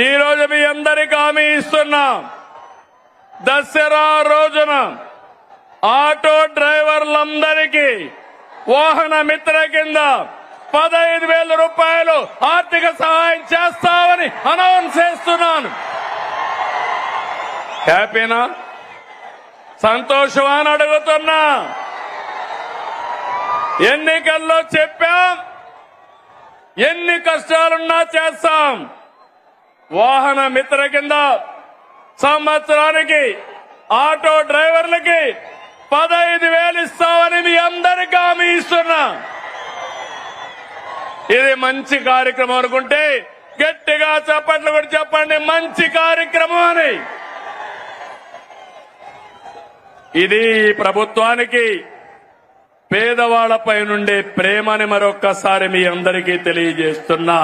ఈ రోజు మీ అందరికీ హామీ ఇస్తున్నాం. దసరా రోజున ఆటో డ్రైవర్లందరికీ వాహన మిత్ర కింద 15,000 రూపాయలు ఆర్థిక సహాయం చేస్తామని అనౌన్స్ చేస్తున్నాను. హ్యాపీనా? సంతోషమా అని అడుగుతున్నా. ఎన్నికల్లో చెప్పాం, ఎన్ని కష్టాలున్నా చేస్తాం. వాహన మిత్ర కింద సంవత్సరానికి ఆటో డ్రైవర్లకి 15,000 ఇస్తామని మీ అందరికీ హామీ ఇస్తున్నా. ఇది మంచి కార్యక్రమం అనుకుంటే గట్టిగా చప్పట్లు కూడా చెప్పండి, మంచి కార్యక్రమం అని. ఇది ప్రభుత్వానికి పేదవాళ్లపై నుండే ప్రేమని మరొక్కసారి మీ అందరికీ తెలియజేస్తున్నా.